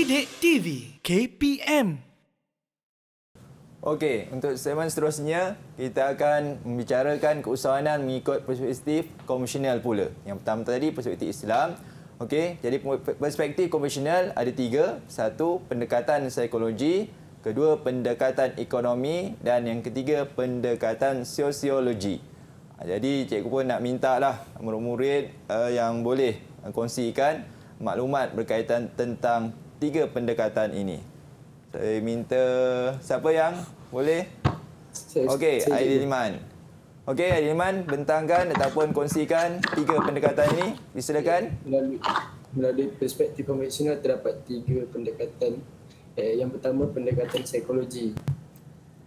Didik TV KPM. Okey, untuk segmen seterusnya, kita akan membicarakan keusahawanan mengikut perspektif konvensional pula. Yang pertama tadi, perspektif Islam. Okey, jadi perspektif konvensional ada tiga. Satu, pendekatan psikologi. Kedua, pendekatan ekonomi. Dan yang ketiga, pendekatan sosiologi. Jadi, cikgu pun nak minta lah murid-murid yang boleh kongsikan maklumat berkaitan tentang tiga pendekatan ini. Saya minta siapa yang boleh? Okey, Aidil Iman. Okey, Aidil Iman, bentangkan ataupun kongsikan tiga pendekatan ini. Disilakan. Melalui perspektif konvensional terdapat tiga pendekatan. Yang pertama, pendekatan psikologi.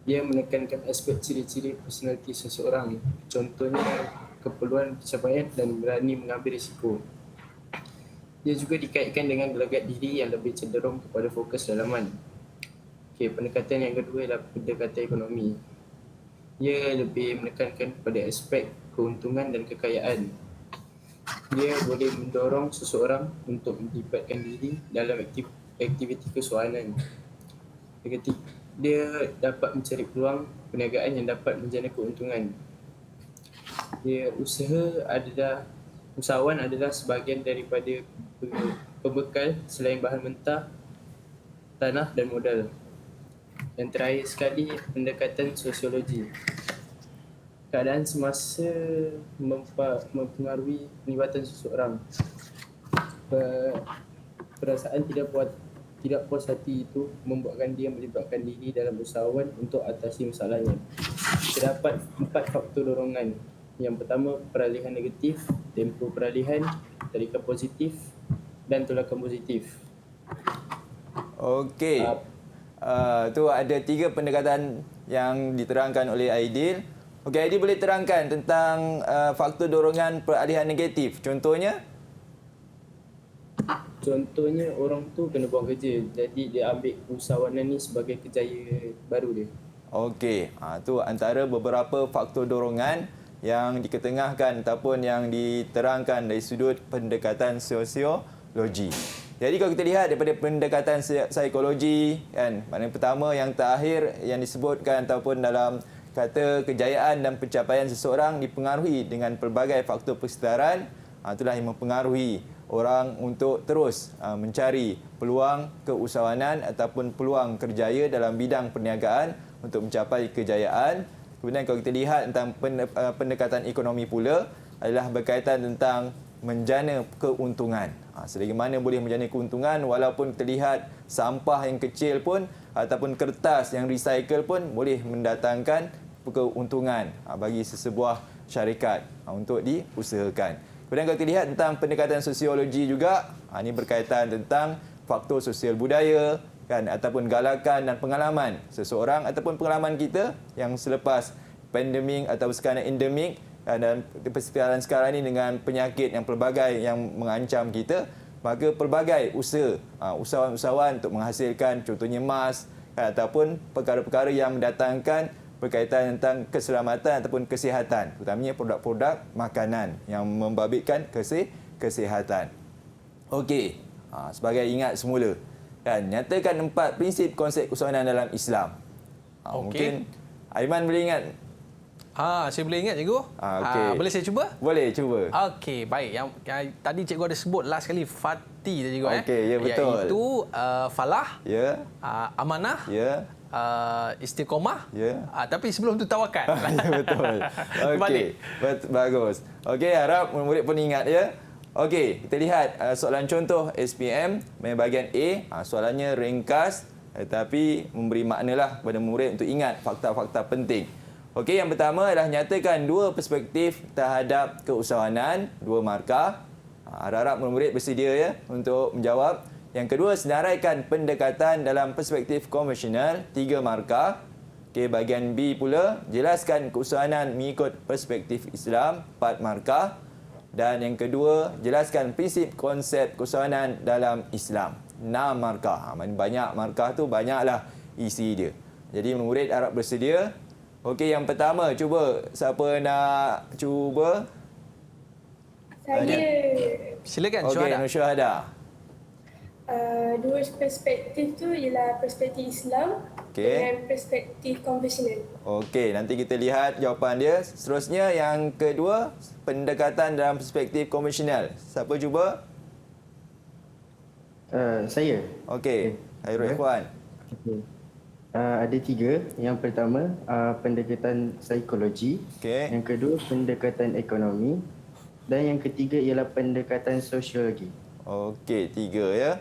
Dia menekankan aspek ciri-ciri personaliti seseorang. Contohnya, keperluan pencapaian dan berani mengambil risiko. Dia juga dikaitkan dengan gelagat diri yang lebih cenderung kepada fokus dalaman. Okey, pendekatan yang kedua adalah pendekatan ekonomi. Ia lebih menekankan kepada aspek keuntungan dan kekayaan. Dia boleh mendorong seseorang untuk melibatkan diri dalam aktiviti keusahawanan. Dia dapat mencari peluang perniagaan yang dapat menjana keuntungan. Usahawan adalah sebahagian daripada pembekal selain bahan mentah, tanah dan modal. Yang terakhir sekali, pendekatan sosiologi. Keadaan semasa mempengaruhi penglibatan seseorang. Perasaan tidak puas hati itu membuatkan dia melibatkan diri dalam usahawan untuk atasi masalahnya. Terdapat 4 faktor dorongan. Yang pertama, peralihan negatif, tempoh peralihan, tarikan positif dan tolakan positif. Okey. Tu ada tiga pendekatan yang diterangkan oleh Aidil. Okey, Aidil boleh terangkan tentang faktor dorongan peralihan negatif. Contohnya? Contohnya, orang tu kena buang kerja. Jadi dia ambil usahawanan ni sebagai kerjaya baru dia. Okey, tu antara beberapa faktor dorongan yang diketengahkan ataupun yang diterangkan dari sudut pendekatan sosiologi. Jadi kalau kita lihat daripada pendekatan psikologi, kan, maknanya pertama yang terakhir yang disebutkan ataupun dalam kata kejayaan dan pencapaian seseorang dipengaruhi dengan pelbagai faktor persekitaran, itulah yang mempengaruhi orang untuk terus mencari peluang keusahawanan ataupun peluang kerjaya dalam bidang perniagaan untuk mencapai kejayaan. Kemudian kalau kita lihat tentang pendekatan ekonomi pula adalah berkaitan tentang menjana keuntungan. Selagi mana boleh menjana keuntungan walaupun terlihat sampah yang kecil pun ataupun kertas yang recycle pun boleh mendatangkan keuntungan bagi sesebuah syarikat untuk diusahakan. Kemudian kalau kita lihat tentang pendekatan sosiologi juga, ini berkaitan tentang faktor sosial budaya, kan, ataupun galakan dan pengalaman seseorang ataupun pengalaman kita yang selepas pandemik atau sekarang endemik dan persekitaran sekarang ini dengan penyakit yang pelbagai yang mengancam kita, maka pelbagai usahawan-usahawan untuk menghasilkan contohnya emas, kan, ataupun perkara-perkara yang mendatangkan berkaitan tentang keselamatan ataupun kesihatan, terutamanya produk-produk makanan yang membabitkan kesihatan. Okey, sebagai ingat semula, kan, nyatakan 4 prinsip konsep keusahawanan dalam Islam. Mungkin Aiman boleh ingat? Saya boleh ingat, cikgu. Okay. Boleh saya cuba? Boleh, cuba. Okey, baik. Yang tadi cikgu ada sebut last kali Fati tadi, cikgu. Okey, ya, betul. Iaitu falah, ya, amanah, ya, istiqomah, ya. Tapi sebelum tu tawakal. Ya, betul. Okey, bagus. Okey, harap murid pun ingat, ya. Okey, kita lihat soalan contoh SPM bahagian A. Soalannya ringkas tetapi memberi maknalah kepada murid untuk ingat fakta-fakta penting. Okey, yang pertama adalah nyatakan 2 perspektif terhadap keusahawanan, 2 markah. Harap-harap murid bersedia, ya, untuk menjawab. Yang kedua, senaraikan pendekatan dalam perspektif konvensional, 3 markah. Okey, bahagian B pula, jelaskan keusahawanan mengikut perspektif Islam, 4 markah. Dan yang kedua, jelaskan prinsip konsep keusahawanan dalam Islam, 6 markah. Banyak markah tu, banyaklah isi dia. Jadi murid harap bersedia. Okey, yang pertama, cuba. Siapa nak cuba? Saya. Silakan, Okey, Syuhada. Nur Syuhada. 2 dua perspektif tu ialah perspektif Islam Okey. dengan perspektif konvensional. Okey, nanti kita lihat jawapan dia. Seterusnya yang kedua, pendekatan dalam perspektif konvensional. Siapa cuba? Saya. Okey, Khairul Ikhwan. Okay. Ada 3. Yang pertama, pendekatan psikologi. Okey. Yang kedua, pendekatan ekonomi. Dan yang ketiga ialah pendekatan sosiologi. Okey, 3 ya.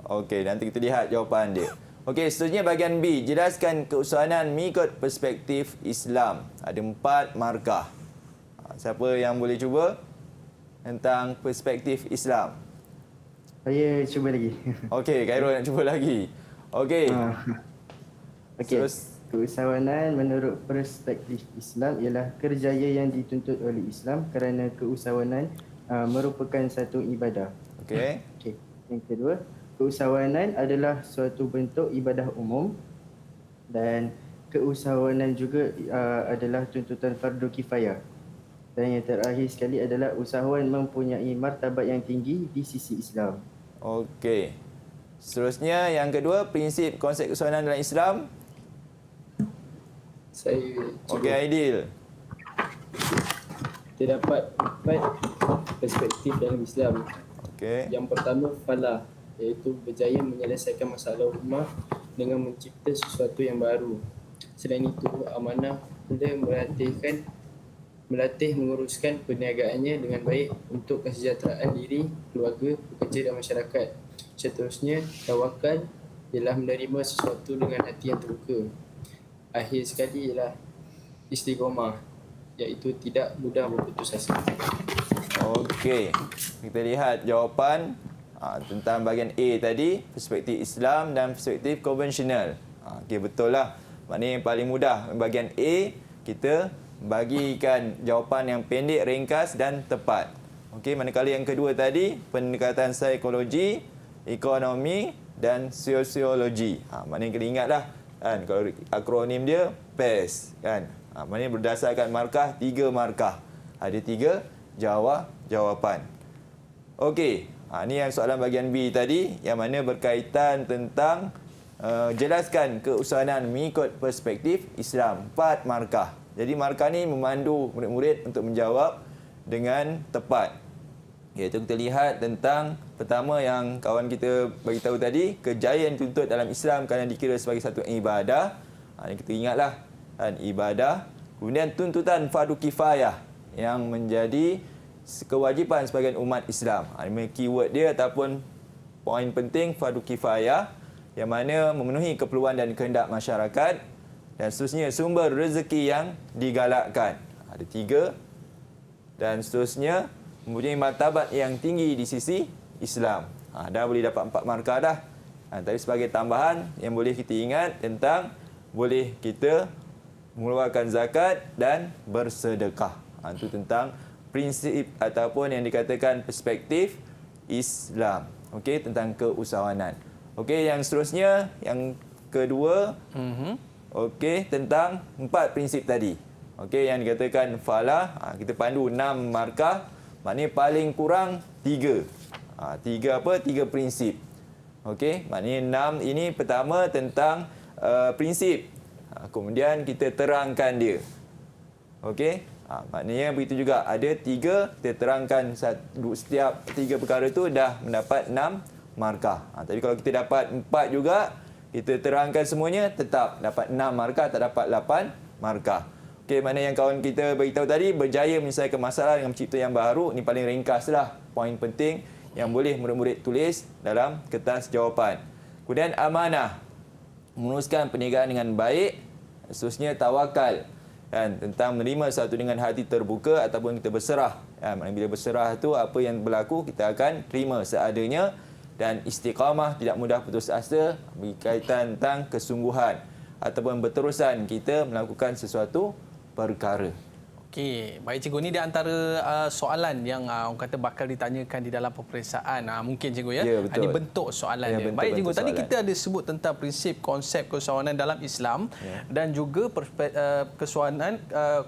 Okey, nanti kita lihat jawapan dia. Okey, seterusnya bahagian B. Jelaskan keusahanan mengikut perspektif Islam. Ada 4 markah. Siapa yang boleh cuba tentang perspektif Islam? Saya cuba lagi. Okey, Khairul nak cuba lagi. Okey. Okey. Terus. Keusahawanan menurut perspektif Islam ialah kerjaya yang dituntut oleh Islam kerana keusahawanan merupakan satu ibadah. Okey. Okey. Yang kedua, keusahawanan adalah suatu bentuk ibadah umum dan keusahawanan juga adalah tuntutan fardu kifayah. Dan yang terakhir sekali adalah usahawan mempunyai martabat yang tinggi di sisi Islam. Okey. Seterusnya yang kedua, prinsip konsep keusahawanan dalam Islam. Saya Okey, Aidil. terdapat 4 perspektif dalam Islam. Okey. Yang pertama falah, iaitu berjaya menyelesaikan masalah ummah dengan mencipta sesuatu yang baru. Selain itu, amanah pula melatih menguruskan perniagaannya dengan baik untuk kesejahteraan diri, keluarga, pekerja dan masyarakat. Seterusnya, tawakal ialah menerima sesuatu dengan hati yang terbuka. Akhir sekali ialah istiqomah, iaitu tidak mudah berputus asa. Okey. Kita lihat jawapan tentang bahagian A tadi, perspektif Islam dan perspektif konvensional. Okey, betul lah. Maknanya yang paling mudah bahagian A, kita bagikan jawapan yang pendek, ringkas dan tepat. Okey, manakala yang kedua tadi, pendekatan psikologi, ekonomi dan sosiologi. Maknanya kena ingatlah kan, kalau akronim dia PAS kan. Maknanya berdasarkan markah, 3 markah. Ada 3 jawapan. Okey, ini yang soalan bahagian B tadi yang mana berkaitan tentang jelaskan keusahanan mengikut perspektif Islam. 4 markah. Jadi markah ni memandu murid-murid untuk menjawab dengan tepat. Iaitu kita lihat tentang pertama yang kawan kita bagi tahu tadi, kejayaan dituntut dalam Islam kerana dikira sebagai satu ibadah. Ini kita ingatlah kan, ibadah. Kemudian tuntutan fardu kifayah yang menjadi kewajipan sebagian umat Islam. Ini keyword dia ataupun poin penting fardu kifayah yang mana memenuhi keperluan dan kehendak masyarakat. Dan seterusnya sumber rezeki yang digalakkan. Ada 3. Dan seterusnya mempunyai martabat yang tinggi di sisi Islam. Dah boleh dapat 4 markah dah. Tapi sebagai tambahan yang boleh kita ingat tentang boleh kita mengeluarkan zakat dan bersedekah. Itu tentang prinsip ataupun yang dikatakan perspektif Islam. Okey, tentang keusahawanan. Okey, yang seterusnya yang kedua, okey, tentang 4 prinsip tadi. Okey, yang dikatakan falah, kita pandu 6 markah. Maknanya paling kurang 3. 3 prinsip. Okey, maknanya 6 ini pertama tentang prinsip. Kemudian kita terangkan dia. Okey, maknanya begitu juga. Ada 3, kita terangkan setiap 3 perkara itu dah mendapat 6 markah. Tapi kalau kita dapat 4 juga, kita terangkan semuanya, tetap dapat 6 markah, tak dapat 8 markah. Okey, mana yang kawan kita beritahu tadi, berjaya menyelesaikan masalah dengan mencipta yang baru. Ini paling ringkaslah poin penting yang boleh murid-murid tulis dalam kertas jawapan. Kemudian amanah, meneruskan perniagaan dengan baik. Seterusnya tawakal, kan, tentang menerima sesuatu dengan hati terbuka ataupun kita berserah. Maknanya bila berserah tu apa yang berlaku kita akan terima seadanya. Dan istiqamah, tidak mudah putus asa, berkaitan tentang kesungguhan ataupun berterusan kita melakukan sesuatu perkara. Okey, baik cikgu, ni di antara soalan yang orang kata bakal ditanyakan di dalam peperiksaan. Mungkin cikgu ya. Ya, betul. Ini bentuk soalan Ya, dia. bentuk- Baik cikgu, bentuk tadi soalan. kita ada sebut tentang prinsip konsep keusahawanan dalam Islam dan juga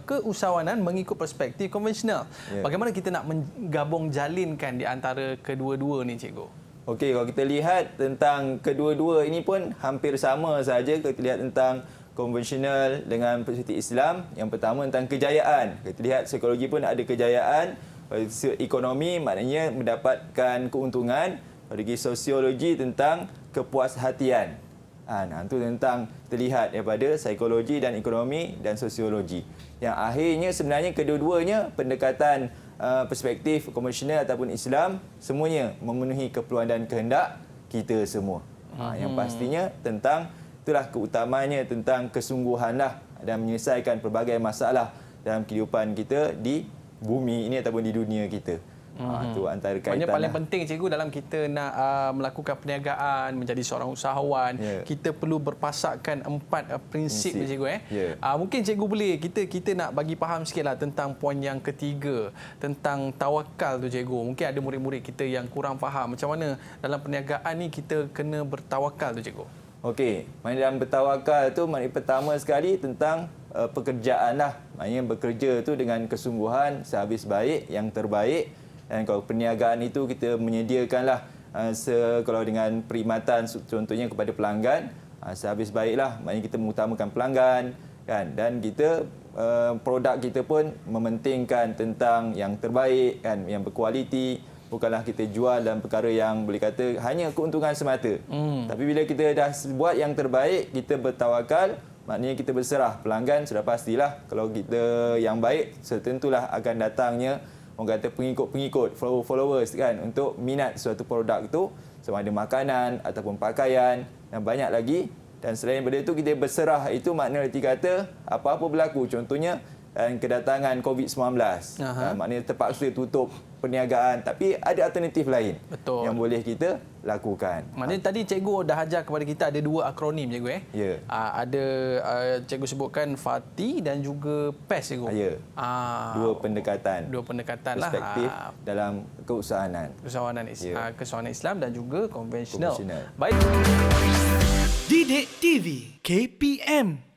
keusahawanan mengikut perspektif konvensional. Ya. Bagaimana kita nak menggabung jalinkan di antara kedua-dua ni cikgu? Okey, kalau kita lihat tentang kedua-dua ini pun hampir sama saja. Kita lihat tentang konvensional dengan perspektif Islam. Yang pertama tentang kejayaan. Kita lihat psikologi pun ada kejayaan. Pada segi ekonomi maknanya mendapatkan keuntungan. Pada segi sosiologi tentang kepuashatian. Itu tentang terlihat daripada psikologi dan ekonomi dan sosiologi. Yang akhirnya sebenarnya kedua-duanya pendekatan perspektif konvensional ataupun Islam semuanya memenuhi keperluan dan kehendak kita semua. Yang pastinya tentang itulah keutamaannya tentang kesungguhanlah dan menyelesaikan pelbagai masalah dalam kehidupan kita di bumi ini ataupun di dunia kita. Itu antara kaitan. Paling penting cikgu dalam kita nak melakukan perniagaan, menjadi seorang usahawan, kita perlu berpasakkan 4 prinsip cikgu. Mungkin cikgu boleh kita nak bagi faham sikitlah tentang poin yang ketiga, tentang tawakal tu cikgu. Mungkin ada murid-murid kita yang kurang faham macam mana dalam perniagaan ni kita kena bertawakal tu cikgu. Okey, maknanya dalam bertawakal tu maknanya pertama sekali tentang pekerjaan lah. Maknanya bekerja tu dengan kesungguhan sehabis baik, yang terbaik. Dan kalau perniagaan itu kita menyediakanlah kalau dengan perkhidmatan contohnya kepada pelanggan, sehabis baiklah, maknanya kita mengutamakan pelanggan kan, dan kita produk kita pun mementingkan tentang yang terbaik kan, yang berkualiti. Bukanlah kita jual dalam perkara yang boleh kata hanya keuntungan semata. Tapi bila kita dah buat yang terbaik, kita bertawakal, maknanya kita berserah. Pelanggan sudah pastilah kalau kita yang baik, tentulah akan datangnya orang kata pengikut-pengikut, followers kan, untuk minat suatu produk itu, sama ada makanan ataupun pakaian dan banyak lagi. Dan selain daripada itu kita berserah, itu makna erti kata apa-apa berlaku, contohnya kedatangan COVID-19, maknanya terpaksa tutup perniagaan, tapi ada alternatif lain. Betul. Yang boleh kita lakukan. Maknanya tadi cikgu dah ajar kepada kita ada 2 akronim cikgu Ya. Ada cikgu sebutkan FATI dan juga PES cikgu. Ya. Dua pendekatan. Perspektif dalam keusahawanan. Keusahawanan Islam dan juga konvensional. Konvensional. Baik. Didik TV KPM